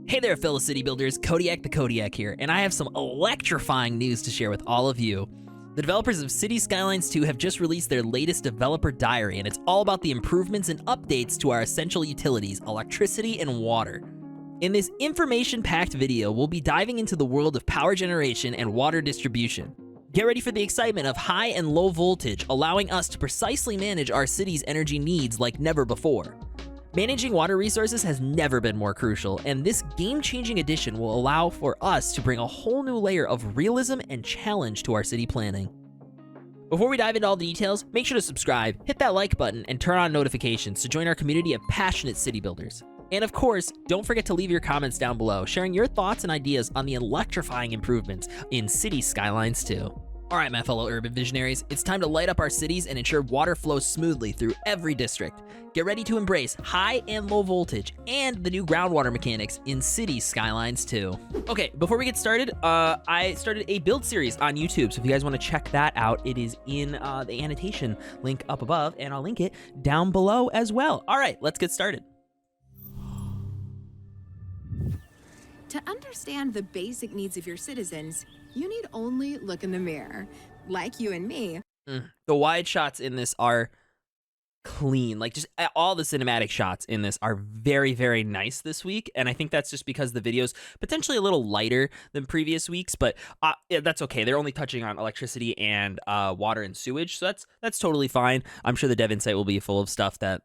Hey there, fellow city builders, Kodiak the Kodiak here, and I have some electrifying news to share with all of you. The developers of City Skylines 2 have just released their latest developer diary, and it's all about the improvements and updates to our essential utilities, electricity and water. In this information-packed video, we'll be diving into the world of power generation and water distribution. Get ready for the excitement of high and low voltage, allowing us to precisely manage our city's energy needs like never before. Managing water resources has never been more crucial, and this game-changing addition will allow for us to bring a whole new layer of realism and challenge to our city planning. Before we dive into all the details, make sure to subscribe, hit that like button, and turn on notifications to join our community of passionate city builders. And of course, don't forget to leave your comments down below, sharing your thoughts and ideas on the electrifying improvements in City Skylines 2. Alright, my fellow urban visionaries, it's time to light up our cities and ensure water flows smoothly through every district. Get ready to embrace high and low voltage and the new groundwater mechanics in City Skylines 2. Okay, before we get started, I started a build series on YouTube, so if you guys want to check that out, it is in the annotation link up above, and I'll link it down below as well. Alright, let's get started. To understand the basic needs of your citizens, you need only look in the mirror. Like you and me. The wide shots in this are clean. Like, just all the cinematic shots in this are very, very nice this week. And I think that's just because the video's potentially a little lighter than previous weeks, but yeah, that's okay. They're only touching on electricity and water and sewage, so that's totally fine. I'm sure the dev insight will be full of stuff that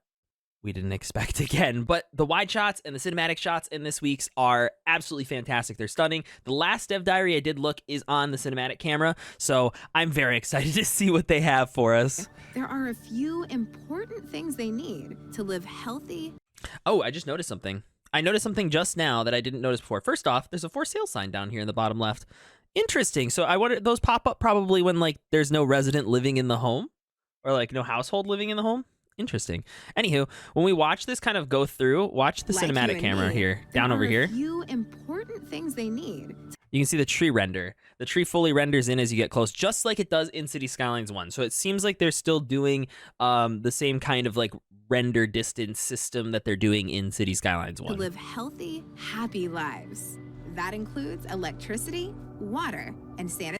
we didn't expect again, but the wide shots and the cinematic shots in this week's are absolutely fantastic. They're stunning. The last dev diary I did look is on the cinematic camera, so I'm very excited to see what they have for us. There are a few important things they need to live healthy. Oh, I just noticed something. I noticed something just now that I didn't notice before. First off, there's a for sale sign down here in the bottom left. Interesting. So I wonder, those pop up probably when like there's no resident living in the home or like no household living in the home. Interesting. Anywho, when we watch this kind of go through, watch the cinematic camera here, down over here. There are a few important things they need. You can see the tree render. The tree fully renders in as you get close, just like it does in City Skylines 1. So it seems like they're still doing the same kind of like render distance system that they're doing in City Skylines 1. To live healthy, happy lives. That includes electricity, water, and sanitation.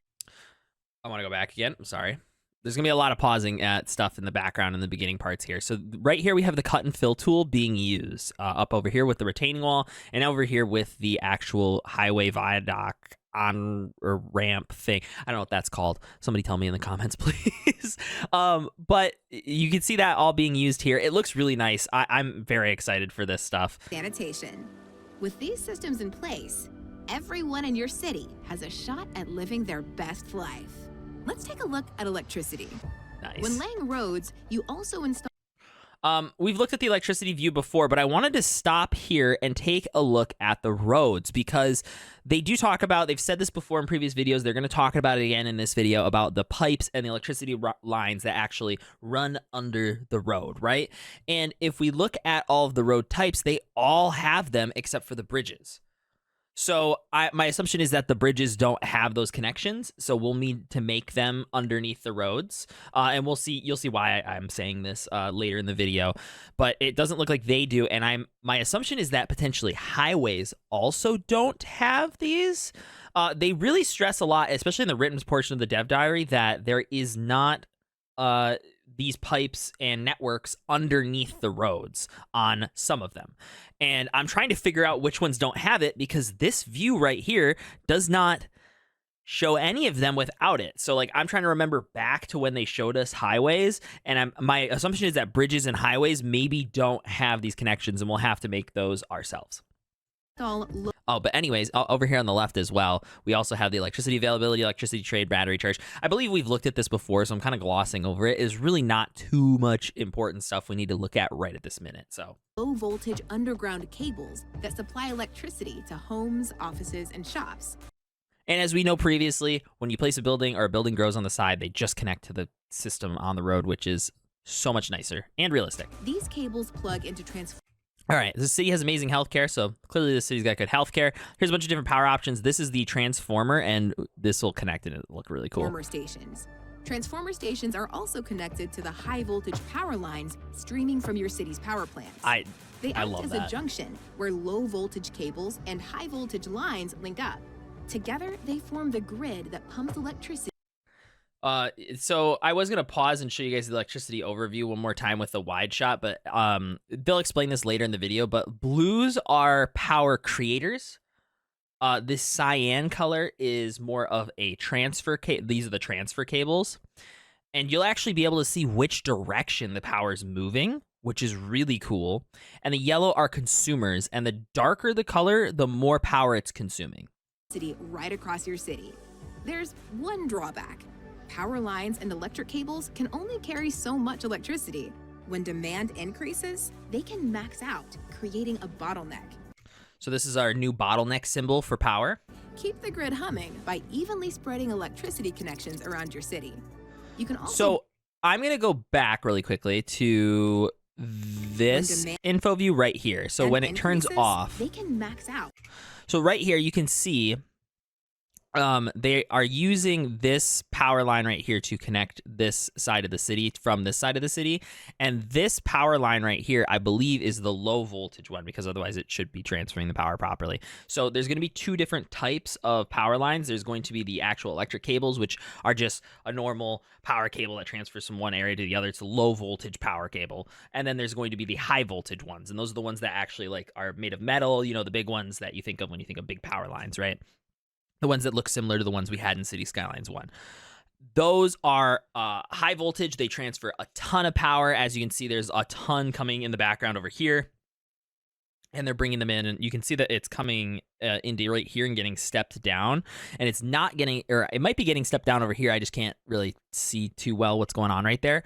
I want to go back again. I'm sorry. There's going to be a lot of pausing at stuff in the background in the beginning parts here. So right here we have the cut and fill tool being used up over here with the retaining wall and over here with the actual highway viaduct on or ramp thing. I don't know what that's called. Somebody tell me in the comments, please. But you can see that all being used here. It looks really nice. I'm very excited for this stuff. Sanitation. With these systems in place, everyone in your city has a shot at living their best life. Let's take a look at electricity. Nice. When laying roads, you also install... We've looked at the electricity view before, but I wanted to stop here and take a look at the roads because they do talk about, they've said this before in previous videos, they're going to talk about it again in this video about the pipes and the electricity lines that actually run under the road, right? And if we look at all of the road types, they all have them except for the bridges. So my assumption is that the bridges don't have those connections, so we'll need to make them underneath the roads, and you'll see why I'm saying this later in the video, but it doesn't look like they do, and my assumption is that potentially highways also don't have these. They really stress a lot, especially in the written portion of the dev diary, that there is not these pipes and networks underneath the roads on some of them. And I'm trying to figure out which ones don't have it because this view right here does not show any of them without it. So like I'm trying to remember back to when they showed us highways, and my assumption is that bridges and highways maybe don't have these connections and we'll have to make those ourselves. Oh, but anyways, over here on the left as well, we also have the electricity availability, electricity trade, battery charge. I believe we've looked at this before, so I'm kind of glossing over it. It's really not too much important stuff we need to look at right at this minute. So low voltage underground cables that supply electricity to homes, offices, and shops. And as we know previously, when you place a building or a building grows on the side, they just connect to the system on the road, which is so much nicer and realistic. These cables plug into transformers. All right, this city has amazing healthcare, so clearly this city's got good healthcare. Here's a bunch of different power options. This is the transformer, and this will connect and it'll look really cool. Transformer stations. Transformer stations are also connected to the high voltage power lines streaming from your city's power plants. They act love as that. a junction where low voltage cables and high voltage lines link up. Together, they form the grid that pumps electricity. So I was gonna pause and show you guys the electricity overview one more time with the wide shot, but they'll explain this later in the video. But blues are power creators. This cyan color is more of a transfer cable. These are the transfer cables. And you'll actually be able to see which direction the power is moving, which is really cool. And the yellow are consumers. And the darker the color, the more power it's consuming. Right across your city. There's one drawback. Power lines and electric cables can only carry so much electricity. When demand increases, they can max out, creating a bottleneck. So this is our new bottleneck symbol for power. Keep the grid humming by evenly spreading electricity connections around your city. You can also... So I'm going to go back really quickly to this info view right here. So when it turns off, they can max out. So right here, you can see they are using this power line right here to connect this side of the city from this side of the city. And this power line right here, I believe, is the low voltage one, because otherwise it should be transferring the power properly. So there's going to be two different types of power lines. There's going to be the actual electric cables, which are just a normal power cable that transfers from one area to the other. It's a low voltage power cable. And then there's going to be the high voltage ones. And those are the ones that actually like are made of metal, you know, the big ones that you think of when you think of big power lines, right? The ones that look similar to the ones we had in City Skylines 1. Those are high voltage. They transfer a ton of power. As you can see, there's a ton coming in the background over here. And they're bringing them in. And you can see that it's coming into right here and getting stepped down. And it's not getting, or it might be getting stepped down over here. I just can't really see too well what's going on right there.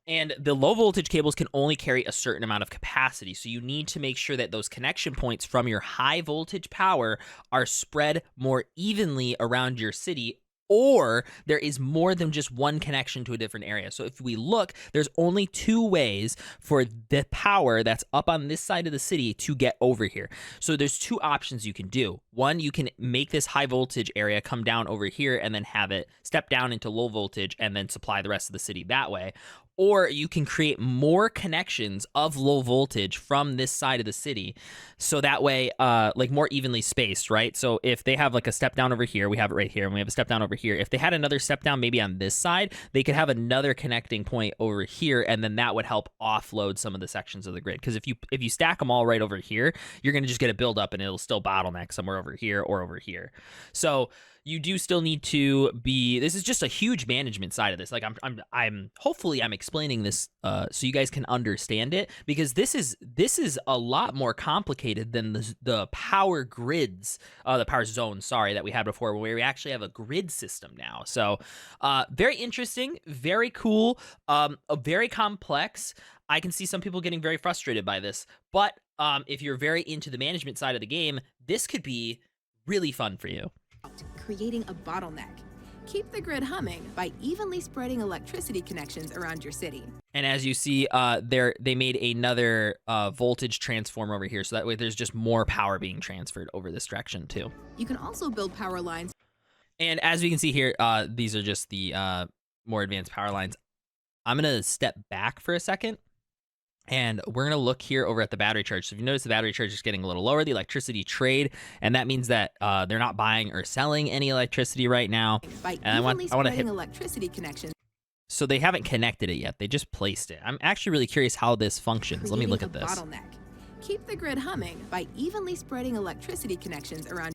And the low voltage cables can only carry a certain amount of capacity. So you need to make sure that those connection points from your high voltage power are spread more evenly around your city, or there is more than just one connection to a different area. So if we look, there's only two ways for the power that's up on this side of the city to get over here. So there's two options you can do. One, you can make this high voltage area come down over here and then have it step down into low voltage and then supply the rest of the city that way. Or you can create more connections of low voltage from this side of the city. So that way, like more evenly spaced, right? So if they have like a step down over here, we have it right here, and we have a step down over here. If they had another step down maybe on this side, they could have another connecting point over here, and then that would help offload some of the sections of the grid. Because if you stack them all right over here, you're going to just get a buildup, and it'll still bottleneck somewhere over here or over here. So you do still need to be, this is just a huge management side of this. Like I'm hopefully I'm explaining this so you guys can understand it, because this is a lot more complicated than the power grids, the power zones, sorry, that we had before, where we actually have a grid system now. So very interesting, very cool, very complex. I can see some people getting very frustrated by this, but if you're very into the management side of the game, this could be really fun for you. Creating a bottleneck. Keep the grid humming by evenly spreading electricity connections around your city. And as you see, they made another voltage transformer over here, so that way there's just more power being transferred over this direction too. You can also build power lines. And as we can see here, these are just the more advanced power lines. I'm going to step back for a second, and we're going to look here over at the battery charge. So if you notice, the battery charge is getting a little lower, the electricity trade, and that means that they're not buying or selling any electricity right now. By and I want to hit electricity connections. So they haven't connected it yet. They just placed it. I'm actually really curious how this functions. Let me look at this. Bottleneck. Keep the grid humming by evenly spreading electricity connections around.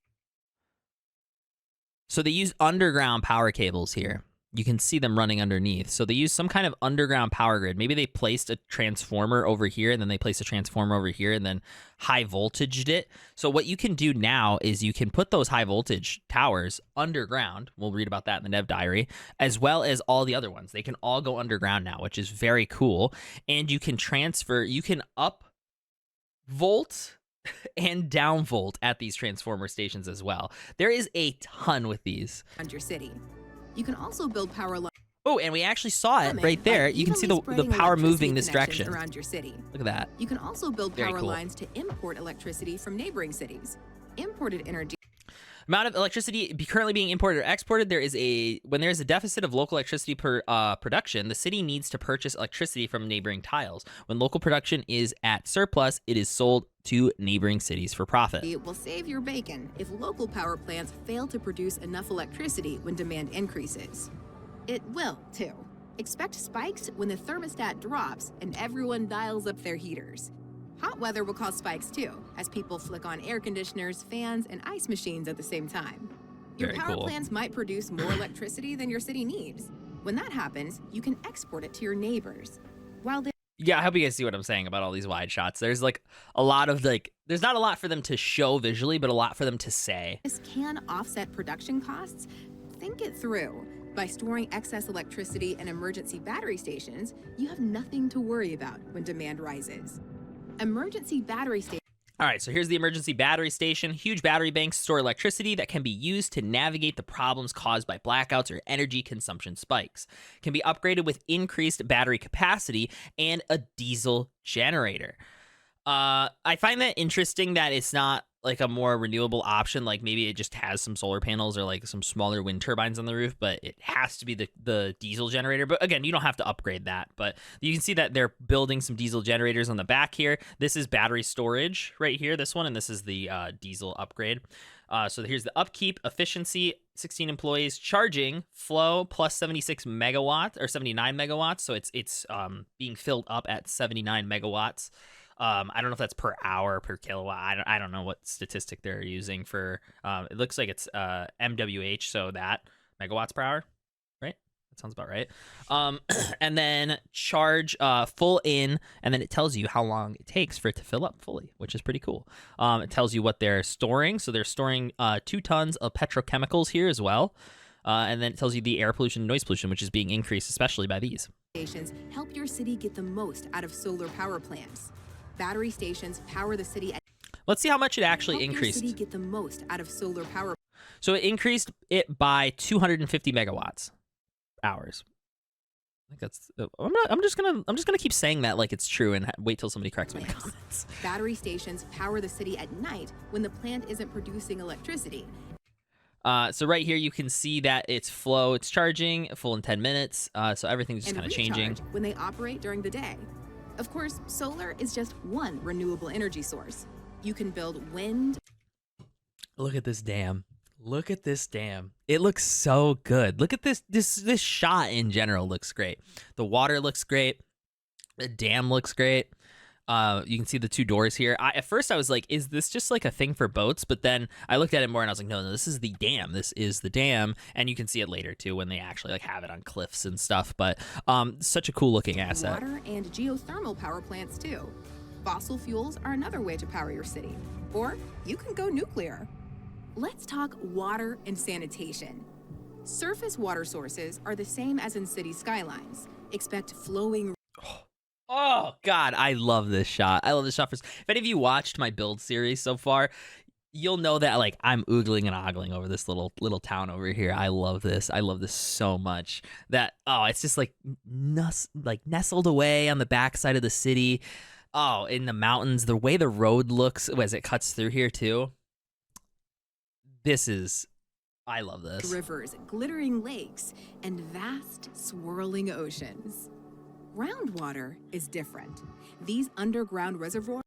So they use underground power cables here. You can see them running underneath. So they use some kind of underground power grid. Maybe they placed a transformer over here, and then they placed a transformer over here, and then high voltaged it. So what you can do now is you can put those high voltage towers underground. We'll read about that in the Nev Diary, as well as all the other ones. They can all go underground now, which is very cool. And you can transfer, you can up volt and down volt at these transformer stations as well. There is a ton with these. Around your city. You can also build power lines. Oh, and we actually saw it right there. You can see the power moving this direction. Around your city. Look at that. You can also build power lines to import electricity from neighboring cities. Imported energy. Amount of electricity currently being imported or exported. When there is a deficit of local electricity production, the city needs to purchase electricity from neighboring tiles. When local production is at surplus, it is sold to neighboring cities for profit. It will save your bacon if local power plants fail to produce enough electricity when demand increases. It will, too. Expect spikes when the thermostat drops and everyone dials up their heaters. Hot weather will cause spikes too, as people flick on air conditioners, fans, and ice machines at the same time. Your Very power cool. plants might produce more electricity than your city needs. When that happens, you can export it to your neighbors. While Yeah, I hope you guys see what I'm saying about all these wide shots. There's like a lot of there's not a lot for them to show visually, but a lot for them to say. this can offset production costs, think it through. By storing excess electricity in emergency battery stations, you have nothing to worry about when demand rises. Emergency battery stations. All right, so here's the emergency battery station. Huge battery banks store electricity that can be used to navigate the problems caused by blackouts or energy consumption spikes. Can be upgraded with increased battery capacity and a diesel generator. I find that interesting that it's not like a more renewable option. Like maybe it just has some solar panels or like some smaller wind turbines on the roof, but it has to be the diesel generator. But again, you don't have to upgrade that. But you can see that they're building some diesel generators on the back here. This is battery storage right here, this one, and this is the diesel upgrade. So here's the upkeep, efficiency, 16 employees, charging, flow, plus 76 megawatts or 79 megawatts. So it's being filled up at 79 megawatts. I don't know if that's per hour, per kilowatt. I don't know what statistic they're using for. It looks like it's MWH, so that megawatts per hour, right? That sounds about right. And then charge full in, and then it tells you how long it takes for it to fill up fully, which is pretty cool. It tells you what they're storing. So they're storing 2 tons of petrochemicals here as well. And then it tells you the air pollution and noise pollution, which is being increased, especially by these. Stations help your city get the most out of solar power plants. Battery stations power the city. Let's see how much it actually Help increased. Your city get the most out of solar power. So it increased it by 250 megawatts hours. I think that's. I'm just gonna keep saying that like it's true and wait till somebody corrects me in the comments. Battery stations power the city at night when the plant isn't producing electricity. So right here you can see that it's flow. It's charging full in 10 minutes. So everything's just kind of changing when they operate during the day. Of course, solar is just one renewable energy source. You can build wind. Look at this dam. Look at this dam. It looks so good. Look at this shot in general looks great. The water looks great. The dam looks great. You can see the 2 doors here. At first I was like, is this just like a thing for boats? But then I looked at it more and I was like, no, this is the dam. This is the dam. And you can see it later too when they actually like have it on cliffs and stuff. But such a cool looking asset. Water and geothermal power plants too. Fossil fuels are another way to power your city. Or you can go nuclear. Let's talk water and sanitation. Surface water sources are the same as in city skylines. Expect flowing. Oh, God, I love this shot. I love this shot. If any of you watched my build series so far, you'll know that like I'm oogling and ogling over this little town over here. I love this. I love this so much. That, it's just like nestled away on the backside of the city. Oh, in the mountains. The way the road looks as it cuts through here, too. I love this. Rivers, glittering lakes, and vast, swirling oceans. Groundwater is different. These underground reservoirs.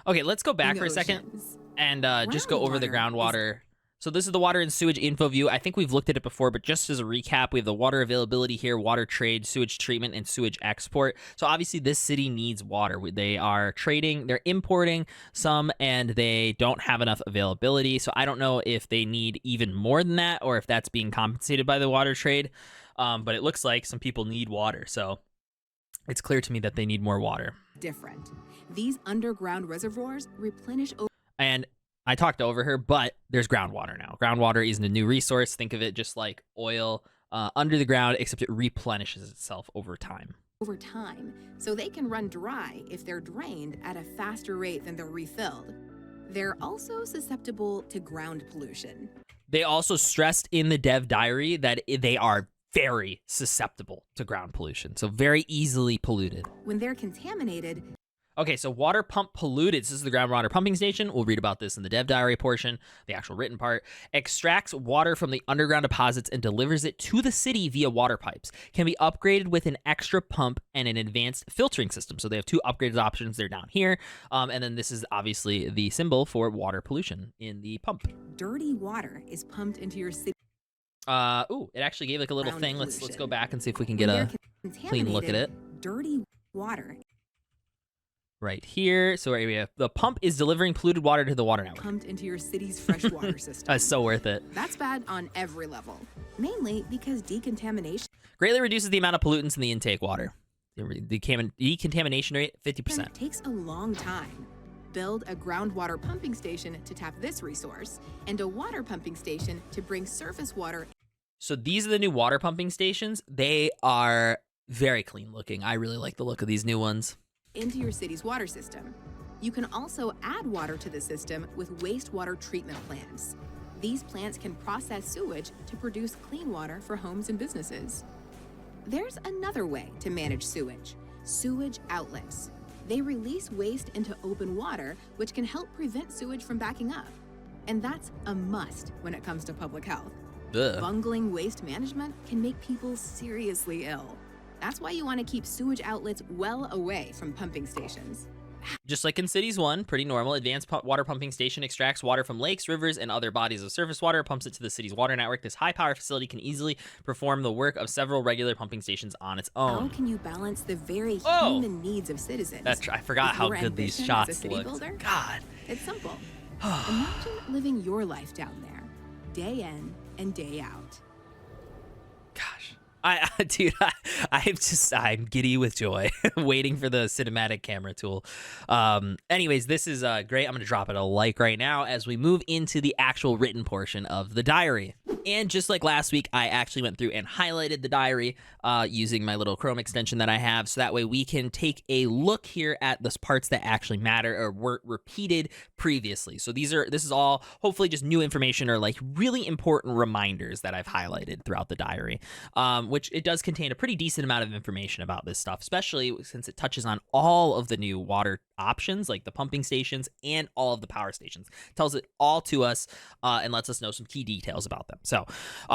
Okay, let's go back for a second and just go over the groundwater. So this is the water and sewage info view. I think we've looked at it before, but just as a recap, we have the water availability here, water trade, sewage treatment, and sewage export. So obviously this city needs water. They are trading, they're importing some, and they don't have enough availability. So I don't know if they need even more than that or if that's being compensated by the water trade. But it looks like some people need water. So it's clear to me that they need more water. Different. These underground reservoirs replenish. And I talked over her, but there's groundwater now. Groundwater isn't a new resource. Think of it just like oil under the ground, except it replenishes itself over time. So they can run dry if they're drained at a faster rate than they're refilled. They're also susceptible to ground pollution. They also stressed in the dev diary that they are very susceptible to ground pollution, so very easily polluted. When they're contaminated. Okay, so water pump polluted. This is the groundwater pumping station. We'll read about this in the dev diary portion, the actual written part. Extracts water from the underground deposits and delivers it to the city via water pipes. Can be upgraded with an extra pump and an advanced filtering system. So they have two upgraded options. They're down here. And then this is obviously the symbol for water pollution in the pump. Dirty water is pumped into your city. It actually gave like a little Ground thing. Let's pollution. go back and see if we can get When a they're clean look at it. Dirty water Right here. So we have the pump is delivering polluted water to the water network. pumped into your city's freshwater system. That's so worth it. That's bad on every level, mainly because decontamination Greatly reduces the amount of pollutants in the intake water. The decontamination rate, 50%. takes a long time. Build a groundwater pumping station to tap this resource, and a water pumping station to bring surface water So these are the new water pumping stations. They are very clean looking. I really like the look of these new ones. into your city's water system. You can also add water to the system with wastewater treatment plants. These plants can process sewage to produce clean water for homes and businesses. There's another way to manage sewage: sewage outlets. They release waste into open water, which can help prevent sewage from backing up. And that's a must when it comes to public health. Ugh. Bungling waste management can make people seriously ill. That's why you want to keep sewage outlets well away from pumping stations. Just like in Cities 1, pretty normal. Advanced water pumping station extracts water from lakes, rivers, and other bodies of surface water, pumps it to the city's water network. This high-power facility can easily perform the work of several regular pumping stations on its How own. can you balance the very Oh! human needs of citizens? I forgot with how your good these ambition as a shots city look. builder? God. It's simple. Imagine living your life down there, day in and day out. Gosh. I'm giddy with joy waiting for the cinematic camera tool. Anyways, this is great. I'm going to drop it a like right now as we move into the actual written portion of the diary. And just like last week, I actually went through and highlighted the diary using my little Chrome extension that I have. So that way we can take a look here at the parts that actually matter or were repeated previously. So this is all hopefully just new information or like really important reminders that I've highlighted throughout the diary, which it does contain a pretty decent amount of information about this stuff, especially since it touches on all of the new water options like the pumping stations and all of the power stations. It tells it all to us and lets us know some key details about them. So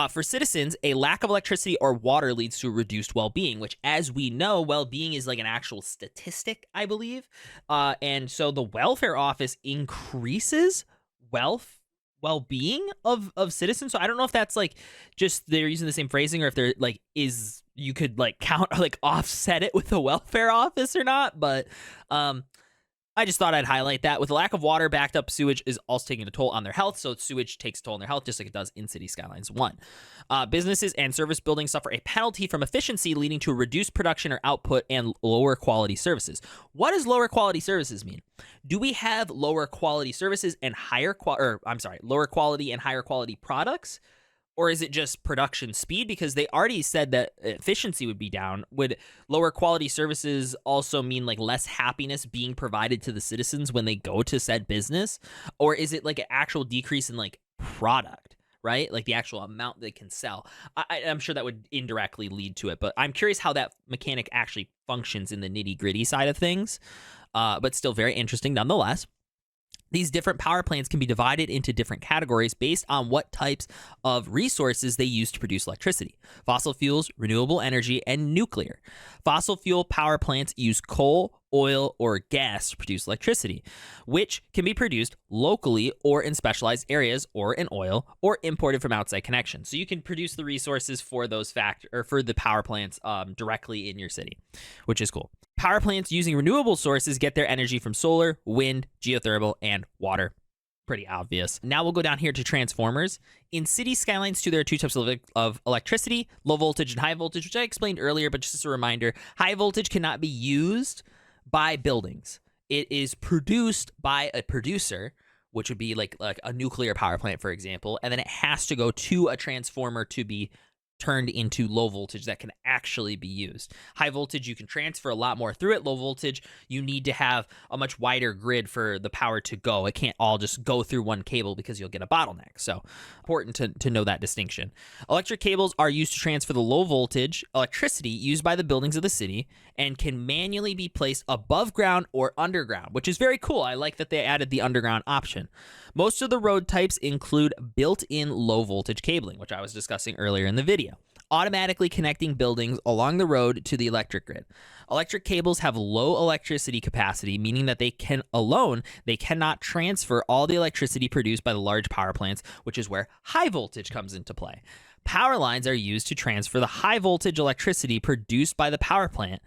for citizens, a lack of electricity or water leads to reduced well-being, which, as we know, well-being is like an actual statistic, I believe. And so the welfare office increases well-being of citizens. So I don't know if that's like just they're using the same phrasing or if they're like you could like count or like offset it with the welfare office or not. But I just thought I'd highlight that. With the lack of water, backed up sewage is also taking a toll on their health. So sewage takes a toll on their health, just like it does in City Skylines 1. Businesses and service buildings suffer a penalty from efficiency, leading to reduced production or output and lower quality services. What does lower quality services mean? Do we have lower quality services and lower quality and higher quality products? Or is it just production speed? Because they already said that efficiency would be down. Would lower quality services also mean like less happiness being provided to the citizens when they go to said business? Or is it like an actual decrease in like product, right? Like the actual amount they can sell. I'm sure that would indirectly lead to it, but I'm curious how that mechanic actually functions in the nitty gritty side of things. But still very interesting nonetheless. These different power plants can be divided into different categories based on what types of resources they use to produce electricity: fossil fuels, renewable energy, and nuclear. Fossil fuel power plants use coal, oil, or gas to produce electricity, which can be produced locally or in specialized areas, or in oil, or imported from outside connections. So you can produce the resources for those for the power plants directly in your city, which is cool. Power plants using renewable sources get their energy from solar, wind, geothermal, and water. Pretty obvious. Now we'll go down here to transformers. In City Skylines 2, there are two types of electricity: low voltage and high voltage, which I explained earlier, but just as a reminder, high voltage cannot be used by buildings. It is produced by a producer, which would be like a nuclear power plant, for example, and then it has to go to a transformer to be turned into low voltage that can actually be used. High voltage, you can transfer a lot more through it. Low voltage, you need to have a much wider grid for the power to go. It can't all just go through one cable because you'll get a bottleneck. So important to know that distinction. Electric cables are used to transfer the low voltage electricity used by the buildings of the city and can manually be placed above ground or underground, which is very cool. I like that they added the underground option. Most of the road types include built-in low voltage cabling, which I was discussing earlier in the video, automatically connecting buildings along the road to the electric grid. Electric cables have low electricity capacity, meaning that they cannot transfer all the electricity produced by the large power plants, which is where high voltage comes into play. Power lines are used to transfer the high voltage electricity produced by the power plant,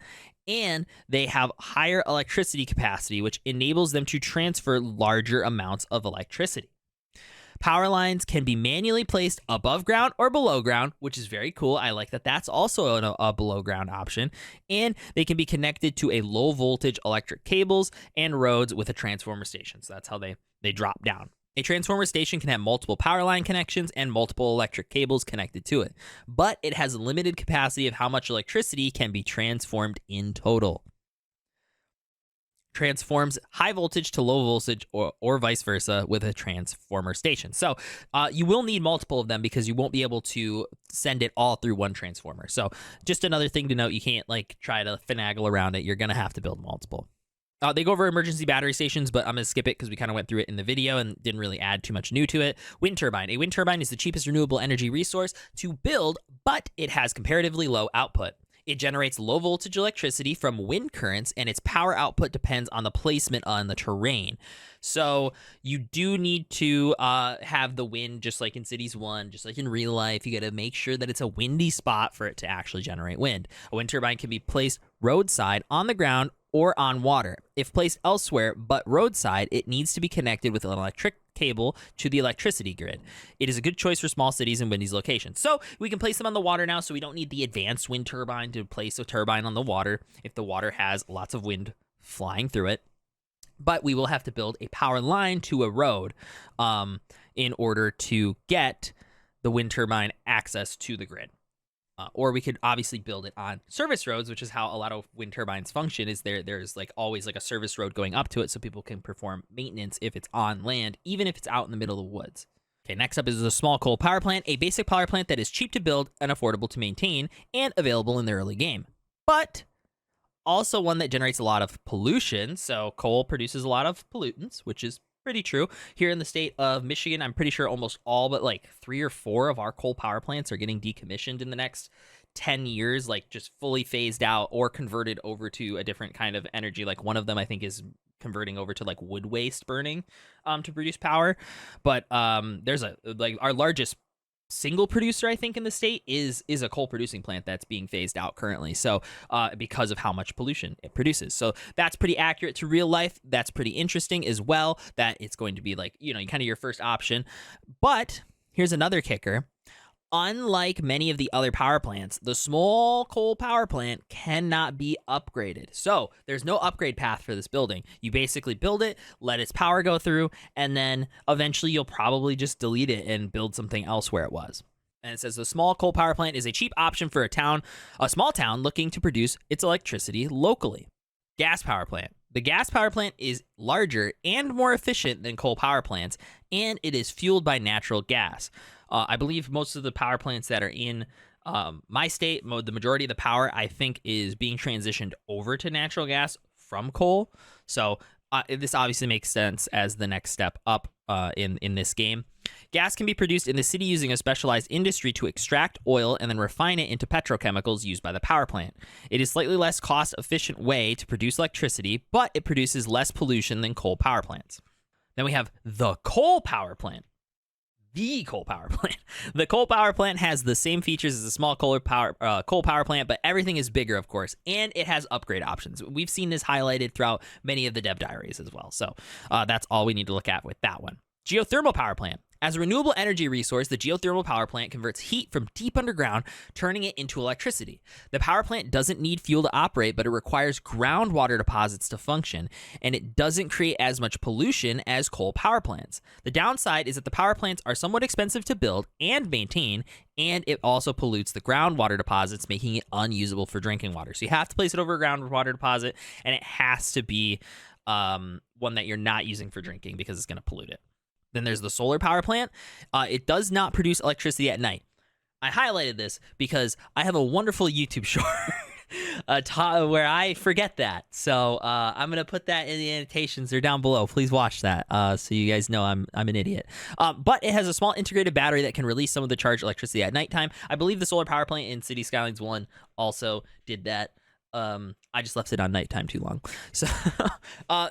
and they have higher electricity capacity, which enables them to transfer larger amounts of electricity. Power lines can be manually placed above ground or below ground, which is very cool. I like that that's also a below ground option. And they can be connected to a low voltage electric cables and roads with a transformer station. So that's how they drop down. A transformer station can have multiple power line connections and multiple electric cables connected to it, but it has a limited capacity of how much electricity can be transformed in total. Transforms high voltage to low voltage or vice versa with a transformer station. So you will need multiple of them because you won't be able to send it all through one transformer. So just another thing to note, you can't try to finagle around it. You're going to have to build multiple. They go over emergency battery stations, but I'm going to skip it because we kind of went through it in the video and didn't really add too much new to it. Wind turbine. A wind turbine is the cheapest renewable energy resource to build, but it has comparatively low output. It generates low voltage electricity from wind currents, and its power output depends on the placement on the terrain. So you do need to have the wind, just like in Cities 1, just like in real life. You got to make sure that it's a windy spot for it to actually generate wind. A wind turbine can be placed roadside, on the ground, or on water. If placed elsewhere but roadside, it needs to be connected with an electric cable to the electricity grid. It is a good choice for small cities and windy locations. So we can place them on the water now, so we don't need the advanced wind turbine to place a turbine on the water if the water has lots of wind flying through it. But we will have to build a power line to a road in order to get the wind turbine access to the grid. Or we could obviously build it on service roads, which is how a lot of wind turbines function. Is there's always a service road going up to it so people can perform maintenance if it's on land, even if it's out in the middle of the woods. Okay, next up is a small coal power plant, a basic power plant that is cheap to build and affordable to maintain and available in the early game. But also one that generates a lot of pollution. So coal produces a lot of pollutants, which is pretty true. Here in the state of Michigan, I'm pretty sure almost all but 3 or 4 of our coal power plants are getting decommissioned in the next 10 years, just fully phased out or converted over to a different kind of energy. One of them I think is converting over to wood waste burning to produce power. But there's our largest single producer, I think, in the state is a coal producing plant that's being phased out currently. So because of how much pollution it produces. So that's pretty accurate to real life. That's pretty interesting as well, that it's going to be kind of your first option. But here's another kicker. Unlike many of the other power plants, the small coal power plant cannot be upgraded. So there's no upgrade path for this building. You basically build it, let its power go through, and then eventually you'll probably just delete it and build something else where it was. And it says the small coal power plant is a cheap option for a small town looking to produce its electricity locally. Gas power plant. The gas power plant is larger and more efficient than coal power plants, and it is fueled by natural gas. I believe most of the power plants that are in my state, the majority of the power, I think, is being transitioned over to natural gas from coal. So this obviously makes sense as the next step up in this game. Gas can be produced in the city using a specialized industry to extract oil and then refine it into petrochemicals used by the power plant. It is slightly less cost-efficient way to produce electricity, but it produces less pollution than coal power plants. Then we have the coal power plant. The coal power plant. The coal power plant has the same features as a small coal power plant, but everything is bigger, of course, and it has upgrade options. We've seen this highlighted throughout many of the dev diaries as well. So that's all we need to look at with that one. Geothermal power plant. As a renewable energy resource, the geothermal power plant converts heat from deep underground, turning it into electricity. The power plant doesn't need fuel to operate, but it requires groundwater deposits to function, and it doesn't create as much pollution as coal power plants. The downside is that the power plants are somewhat expensive to build and maintain, and it also pollutes the groundwater deposits, making it unusable for drinking water. So you have to place it over a groundwater deposit, and it has to be one that you're not using for drinking because it's going to pollute it. Then there's the solar power plant. It does not produce electricity at night. I highlighted this because I have a wonderful YouTube short where I forget that. So I'm going to put that in the annotations. They're down below. Please watch that so you guys know I'm an idiot. But it has a small integrated battery that can release some of the charged electricity at nighttime. I believe the solar power plant in City Skylines 1 also did that. I just left it on nighttime too long. So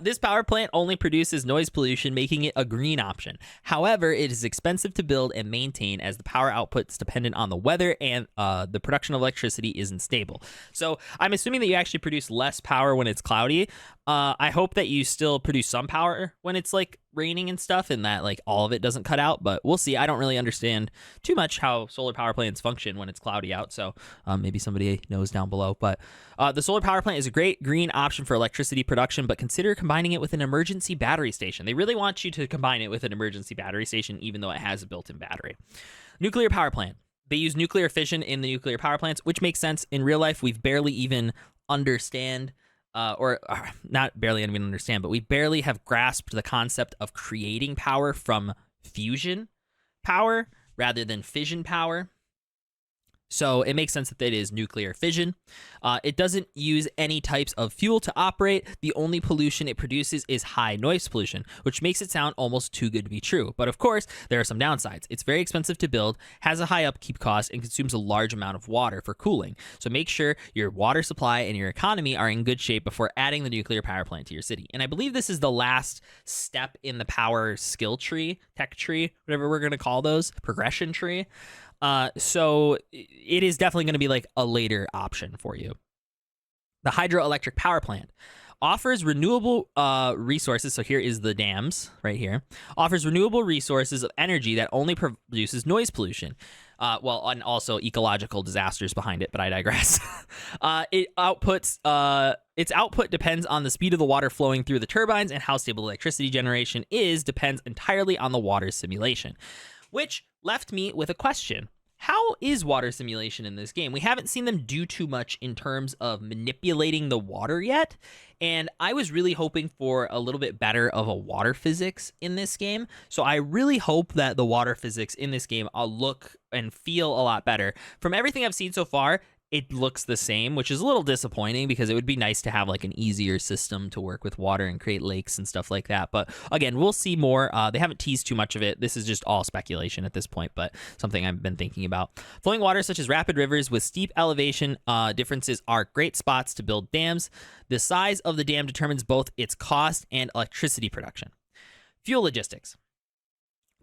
this power plant only produces noise pollution, making it a green option. However, it is expensive to build and maintain as the power output is dependent on the weather and the production of electricity isn't stable. So I'm assuming that you actually produce less power when it's cloudy. I hope that you still produce some power when it's like raining and stuff and that like all of it doesn't cut out, but we'll see. I don't really understand too much how solar power plants function when it's cloudy out, so maybe somebody knows down below. But the solar power plant is a great green option for electricity production, but consider combining it with an emergency battery station. They really want you to combine it with an emergency battery station, even though it has a built-in battery. Nuclear power plant. They use nuclear fission in the nuclear power plants, which makes sense. In real life, we've barely even understand or not barely even understand, but we barely have grasped the concept of creating power from fusion power rather than fission power. So it makes sense that it is nuclear fission. It doesn't use any types of fuel to operate. The only pollution it produces is high noise pollution, which makes it sound almost too good to be true. But of course, there are some downsides. It's very expensive to build, has a high upkeep cost, and consumes a large amount of water for cooling. So make sure your water supply and your economy are in good shape before adding the nuclear power plant to your city. And I believe this is the last step in the power skill tree, tech tree, whatever we're going to call those, progression tree. So it is definitely going to be like a later option for you. The hydroelectric power plant offers renewable resources. So here is the dams right here. Offers renewable resources of energy that only produces noise pollution. And also ecological disasters behind it, but I digress. Its output depends on the speed of the water flowing through the turbines, and how stable electricity generation depends entirely on the water simulation. Which left me with a question. How is water simulation in this game? We haven't seen them do too much in terms of manipulating the water yet, and I was really hoping for a little bit better of a water physics in this game. So I really hope that the water physics in this game look and feel a lot better. From everything I've seen so far, it looks the same, which is a little disappointing because it would be nice to have like an easier system to work with water and create lakes and stuff like that. But again, we'll see more. They haven't teased too much of it. This is just all speculation at this point, but something I've been thinking about. Flowing water such as rapid rivers with steep elevation differences are great spots to build dams. The size of the dam determines both its cost and electricity production. Fuel logistics.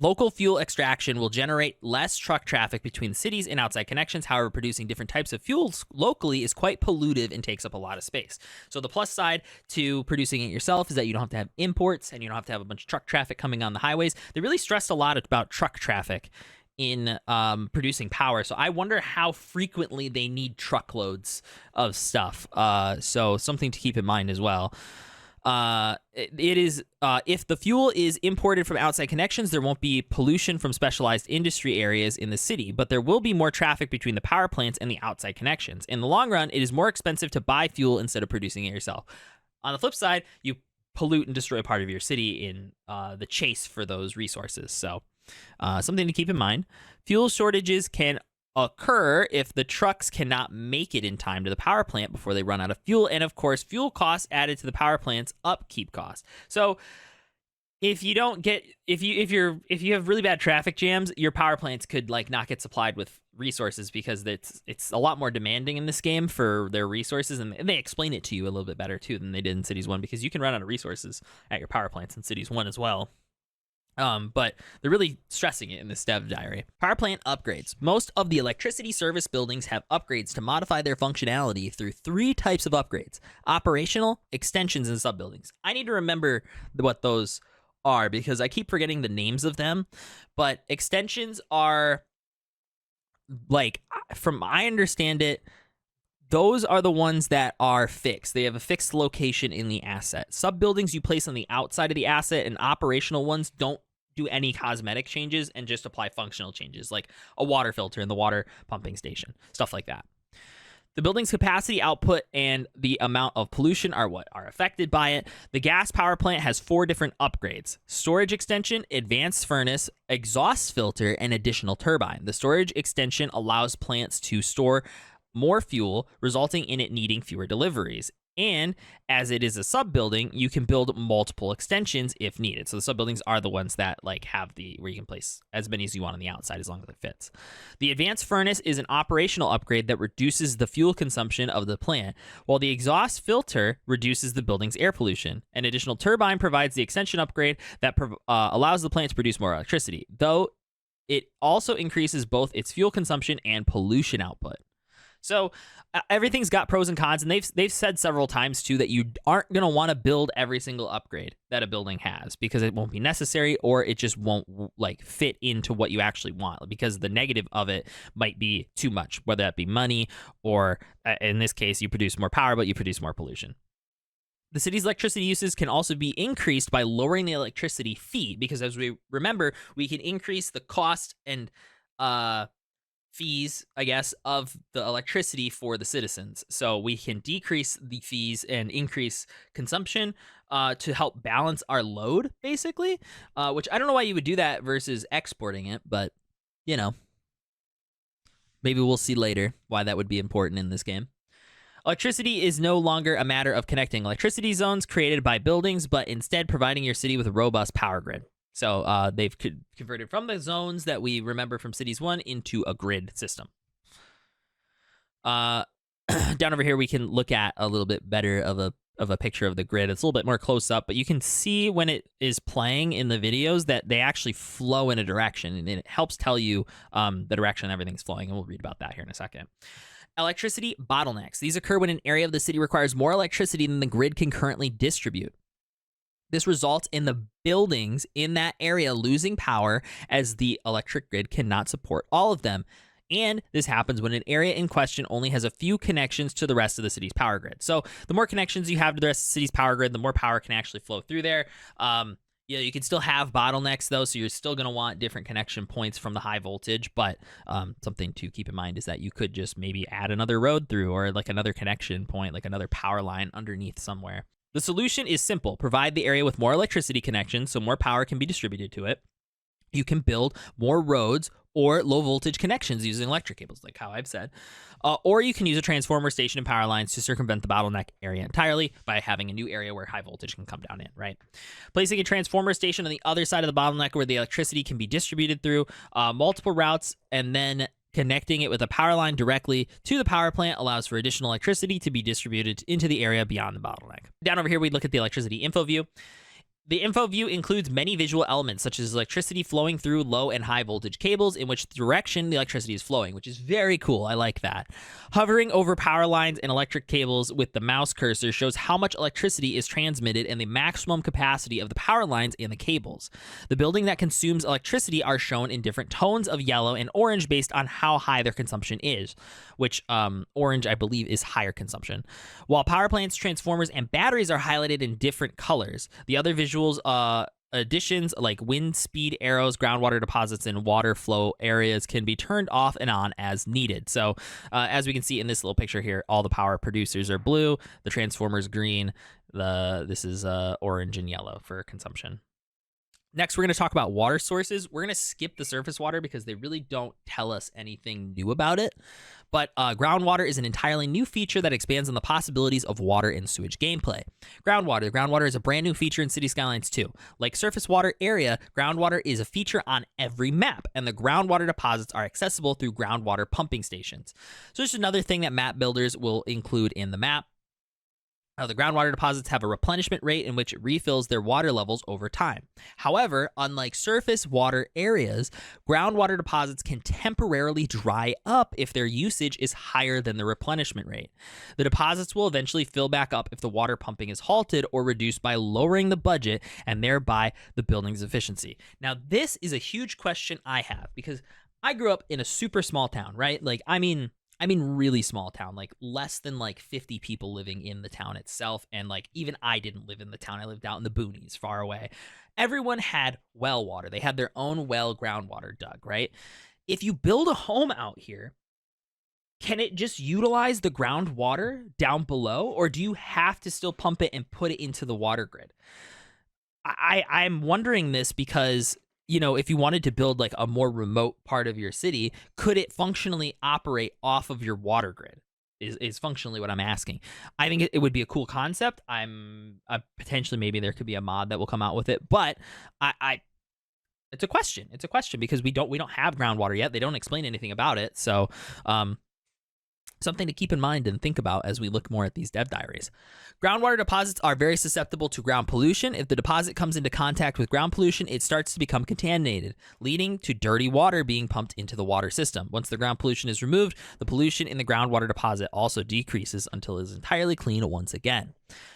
Local fuel extraction will generate less truck traffic between cities and outside connections. However, producing different types of fuels locally is quite pollutive and takes up a lot of space. So the plus side to producing it yourself is that you don't have to have imports and you don't have to have a bunch of truck traffic coming on the highways. They really stressed a lot about truck traffic in producing power. So I wonder how frequently they need truckloads of stuff. So something to keep in mind as well. If the fuel is imported from outside connections, there won't be pollution from specialized industry areas in the city, but there will be more traffic between the power plants and the outside connections. In the long run, it is more expensive to buy fuel instead of producing it yourself. On the flip side, you pollute and destroy part of your city in the chase for those resources. So something to keep in mind. Fuel shortages can occur if the trucks cannot make it in time to the power plant before they run out of fuel, and of course fuel costs added to the power plant's upkeep costs. So if you have really bad traffic jams, your power plants could like not get supplied with resources because it's a lot more demanding in this game for their resources, and they explain it to you a little bit better too than they did in Cities 1, because you can run out of resources at your power plants in Cities 1 as well. But they're really stressing it in this dev diary. Power plant upgrades. Most of the electricity service buildings have upgrades to modify their functionality through 3 types of upgrades: operational, extensions, and sub-buildings. I need to remember what those are, because I keep forgetting the names of them, but extensions are, like, from I understand it, those are the ones that are fixed. They have a fixed location in the asset. Sub-buildings you place on the outside of the asset, and operational ones don't do any cosmetic changes and just apply functional changes, like a water filter in the water pumping station, stuff like that. The building's capacity, output, and the amount of pollution are what are affected by it. The gas power plant has 4 different upgrades: storage extension, advanced furnace, exhaust filter, and additional turbine. The storage extension allows plants to store more fuel, resulting in it needing fewer deliveries. And as it is a sub-building, you can build multiple extensions if needed. So the sub-buildings are the ones that like have the where you can place as many as you want on the outside as long as it fits. The advanced furnace is an operational upgrade that reduces the fuel consumption of the plant, while the exhaust filter reduces the building's air pollution. An additional turbine provides the extension upgrade that allows the plant to produce more electricity, though it also increases both its fuel consumption and pollution output. So everything's got pros and cons, and they've said several times too that you aren't going to want to build every single upgrade that a building has, because it won't be necessary, or it just won't like fit into what you actually want, because the negative of it might be too much, whether that be money or in this case you produce more power but you produce more pollution. The city's electricity uses can also be increased by lowering the electricity fee, because as we remember, we can increase the cost and fees, I guess, of the electricity for the citizens. So we can decrease the fees and increase consumption to help balance our load, basically, which I don't know why you would do that versus exporting it, but, you know, maybe we'll see later why that would be important in this game. Electricity is no longer a matter of connecting electricity zones created by buildings, but instead providing your city with a robust power grid. So they've converted from the zones that we remember from Cities 1 into a grid system. Down over here, we can look at a little bit better of a picture of the grid. It's a little bit more close up, but you can see when it is playing in the videos that they actually flow in a direction, and it helps tell you the direction everything's flowing, and we'll read about that here in a second. Electricity bottlenecks. These occur when an area of the city requires more electricity than the grid can currently distribute. This results in the buildings in that area losing power, as the electric grid cannot support all of them. And this happens when an area in question only has a few connections to the rest of the city's power grid. So the more connections you have to the rest of the city's power grid, the more power can actually flow through there. You can still have bottlenecks, though, so you're still going to want different connection points from the high voltage. But something to keep in mind is that you could just maybe add another road through, or like another connection point, like another power line underneath somewhere. The solution is simple. Provide the area with more electricity connections so more power can be distributed to it. You can build more roads or low voltage connections using electric cables, like how I've said. Or you can use a transformer station and power lines to circumvent the bottleneck area entirely by having a new area where high voltage can come down in, right? Placing a transformer station on the other side of the bottleneck where the electricity can be distributed through multiple routes, and then connecting it with a power line directly to the power plant allows for additional electricity to be distributed into the area beyond the bottleneck. Down over here, we look at the electricity info view. The info view includes many visual elements, such as electricity flowing through low and high voltage cables, in which direction the electricity is flowing, which is very cool. I like that. Hovering over power lines and electric cables with the mouse cursor shows how much electricity is transmitted and the maximum capacity of the power lines and the cables. The building that consumes electricity are shown in different tones of yellow and orange based on how high their consumption is, which orange, I believe, is higher consumption. While power plants, transformers, and batteries are highlighted in different colors. The other visuals additions like wind speed arrows, groundwater deposits, and water flow areas can be turned off and on as needed. So as we can see in this little picture here, all the power producers are blue, the transformers green, this is orange and yellow for consumption. Next, we're going to talk about water sources. We're going to skip the surface water because they really don't tell us anything new about it. But groundwater is an entirely new feature that expands on the possibilities of water and sewage gameplay. Groundwater is a brand new feature in City Skylines 2. Like surface water area, groundwater is a feature on every map, and the groundwater deposits are accessible through groundwater pumping stations. So this is another thing that map builders will include in the map. The groundwater deposits have a replenishment rate in which it refills their water levels over time. However, unlike surface water areas, groundwater deposits can temporarily dry up if their usage is higher than the replenishment rate. The deposits will eventually fill back up if the water pumping is halted or reduced by lowering the budget and thereby the building's efficiency. Now, this is a huge question I have because I grew up in a super small town, right? Like, I mean really small town, like less than like 50 people living in the town itself. And like even I didn't live in the town. I lived out in the boonies far away. Everyone had well water. They had their own well groundwater dug, right? If you build a home out here, can it just utilize the groundwater down below, or do you have to still pump it and put it into the water grid? I'm wondering this because, you know, if you wanted to build like a more remote part of your city, could it functionally operate off of your water grid? Is functionally what I'm asking. I think it would be a cool concept. Potentially maybe there could be a mod that will come out with it, but it's a question. It's a question because we don't have groundwater yet. They don't explain anything about it. So, something to keep in mind and think about as we look more at these dev diaries. Groundwater deposits are very susceptible to ground pollution. If the deposit comes into contact with ground pollution, it starts to become contaminated, leading to dirty water being pumped into the water system. Once the ground pollution is removed, the pollution in the groundwater deposit also decreases until it is entirely clean once again.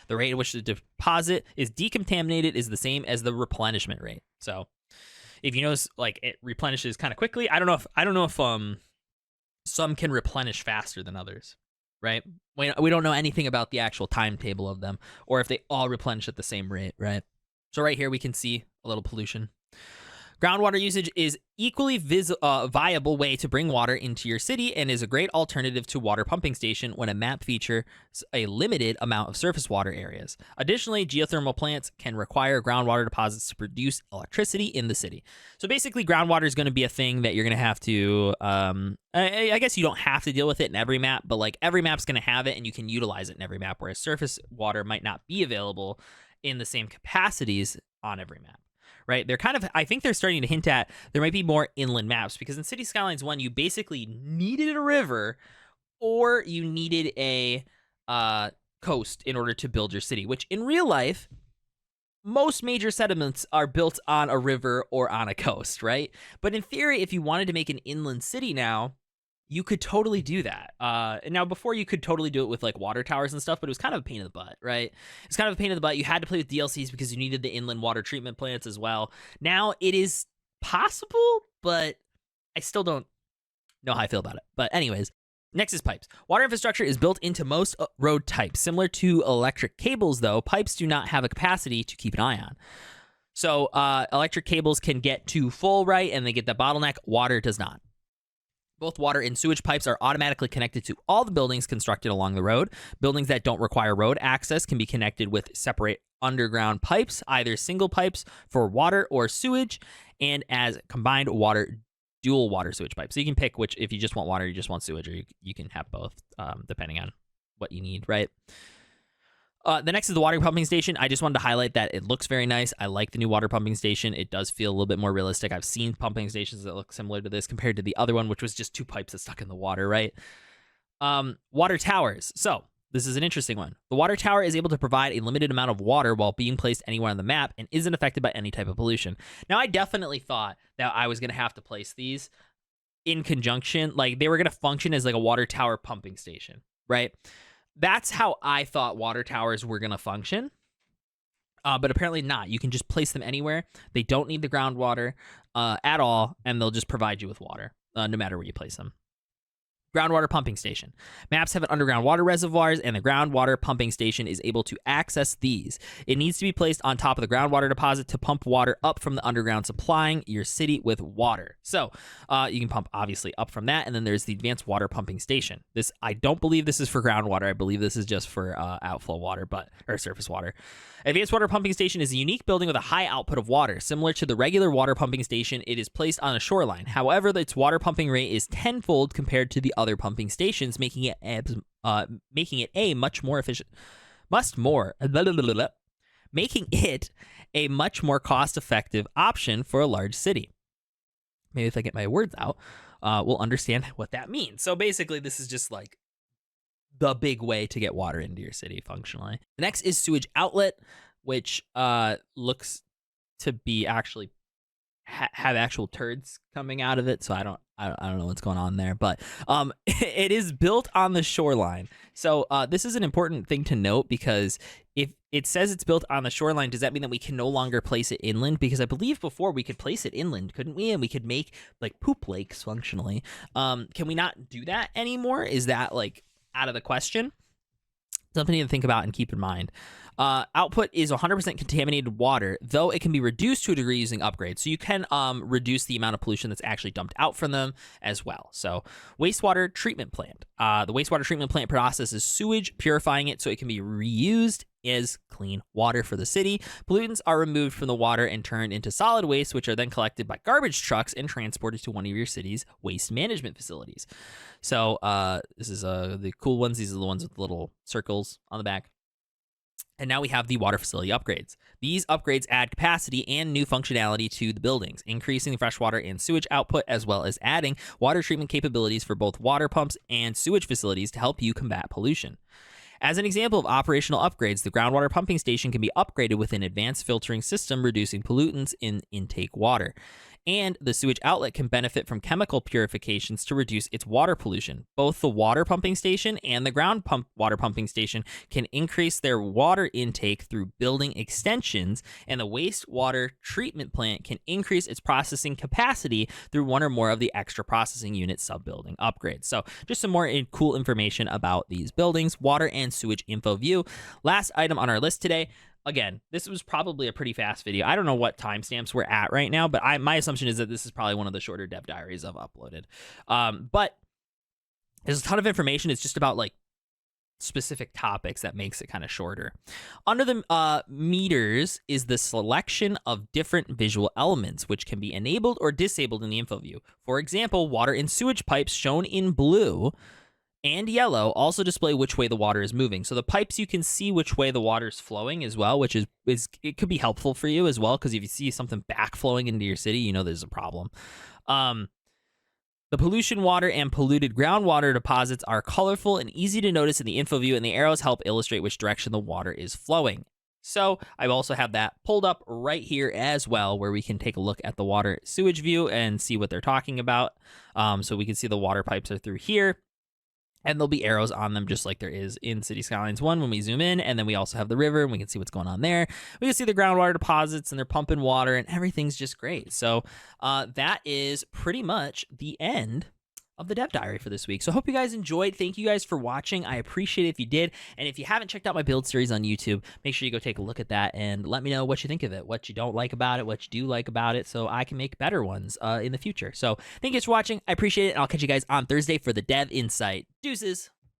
The rate at which the deposit is decontaminated is the same as the replenishment rate. So if you notice, like, it replenishes kind of quickly. I don't know if some can replenish faster than others, right? We don't know anything about the actual timetable of them or if they all replenish at the same rate, right? So right here we can see a little pollution. Groundwater usage is equally viable way to bring water into your city and is a great alternative to water pumping station when a map features a limited amount of surface water areas. Additionally, geothermal plants can require groundwater deposits to produce electricity in the city. So basically, groundwater is going to be a thing that you're going to have to, I guess you don't have to deal with it in every map, but like every map's going to have it and you can utilize it in every map, whereas surface water might not be available in the same capacities on every map. Right, I think they're starting to hint at there might be more inland maps because in City Skylines 1, you basically needed a river or you needed a coast in order to build your city, which in real life, most major settlements are built on a river or on a coast, right? But in theory, if you wanted to make an inland city now, you could totally do that. Now, before you could totally do it with like water towers and stuff, but it was kind of a pain in the butt, right? It's kind of a pain in the butt. You had to play with DLCs because you needed the inland water treatment plants as well. Now it is possible, but I still don't know how I feel about it. But anyways, next is pipes. Water infrastructure is built into most road types. Similar to electric cables, though, pipes do not have a capacity to keep an eye on. So electric cables can get to full, right? And they get the bottleneck. Water does not. Both water and sewage pipes are automatically connected to all the buildings constructed along the road. Buildings that don't require road access can be connected with separate underground pipes, either single pipes for water or sewage, and as combined water, dual water sewage pipes. So you can pick which, if you just want water, you just want sewage, or you can have both, depending on what you need, right? The next is the water pumping station. I just wanted to highlight that it looks very nice. I like the new water pumping station. It does feel a little bit more realistic. I've seen pumping stations that look similar to this compared to the other one, which was just two pipes that stuck in the water, right? Water towers. So this is an interesting one. The water tower is able to provide a limited amount of water while being placed anywhere on the map and isn't affected by any type of pollution. Now, I definitely thought that I was going to have to place these in conjunction. Like they were going to function as like a water tower pumping station, right? That's how I thought water towers were going to function, but apparently not. You can just place them anywhere. They don't need the groundwater at all, and they'll just provide you with water no matter where you place them. Groundwater pumping station. Maps have an underground water reservoirs, and the groundwater pumping station is able to access these. It needs to be placed on top of the groundwater deposit to pump water up from the underground, supplying your city with water. So you can pump obviously up from that, and then there's the advanced water pumping station. This, I don't believe this is for groundwater. I believe this is just for outflow water, or surface water. Advanced water pumping station is a unique building with a high output of water. Similar to the regular water pumping station, it is placed on a shoreline. However, its water pumping rate is tenfold compared to the other pumping stations, making it a much more efficient, making it a much more cost-effective option for a large city. Maybe if I get my words out, we'll understand what that means. So basically, this is just like the big way to get water into your city functionally. The next is Sewage Outlet, which looks to be actually have actual turds coming out of it, so I don't know what's going on there, but it is built on the shoreline. So this is an important thing to note, because if it says it's built on the shoreline, does that mean that we can no longer place it inland? Because I believe before we could place it inland, couldn't we? And we could make like poop lakes functionally. Can we not do that anymore? Is that like out of the question? Something to think about and keep in mind. Output is 100% contaminated water, though it can be reduced to a degree using upgrades. So you can reduce the amount of pollution that's actually dumped out from them as well. So wastewater treatment plant. The wastewater treatment plant processes sewage, purifying it so it can be reused as clean water for the city. Pollutants are removed from the water and turned into solid waste, which are then collected by garbage trucks and transported to one of your city's waste management facilities. So this is the cool ones. These are the ones with the little circles on the back. And now we have the water facility upgrades. These upgrades add capacity and new functionality to the buildings, increasing the freshwater and sewage output, as well as adding water treatment capabilities for both water pumps and sewage facilities to help you combat pollution. As an example of operational upgrades, the groundwater pumping station can be upgraded with an advanced filtering system, reducing pollutants in intake water. And the sewage outlet can benefit from chemical purifications to reduce its water pollution. Both the water pumping station and the water pumping station can increase their water intake through building extensions, and the wastewater treatment plant can increase its processing capacity through one or more of the extra processing unit sub-building upgrades. So just some more cool information about these buildings. Water and sewage info view. Last item on our list today. Again, this was probably a pretty fast video. I don't know what timestamps we're at right now, but my assumption is that this is probably one of the shorter dev diaries I've uploaded. But there's a ton of information. It's just about like specific topics that makes it kind of shorter. Under the meters is the selection of different visual elements, which can be enabled or disabled in the info view. For example, water and sewage pipes shown in blue and yellow also display which way the water is moving. So the pipes, you can see which way the water is flowing as well, which is it could be helpful for you as well, because if you see something backflowing into your city, you know there's a problem. The pollution water and polluted groundwater deposits are colorful and easy to notice in the info view, and the arrows help illustrate which direction the water is flowing. So I also have that pulled up right here as well, where we can take a look at the water sewage view and see what they're talking about. So we can see the water pipes are through here. And there'll be arrows on them just like there is in City Skylines 1 when we zoom in. And then we also have the river, and we can see what's going on there. We can see the groundwater deposits, and they're pumping water, and everything's just great. So that is pretty much the end of the dev diary for this week. So I hope you guys enjoyed. Thank you guys for watching. I appreciate it if you did. And if you haven't checked out my build series on YouTube, make sure you go take a look at that and let me know what you think of it, what you don't like about it, what you do like about it, so I can make better ones in the future. So thank you guys for watching. I appreciate it, and I'll catch you guys on Thursday for the Dev Insight. Deuces.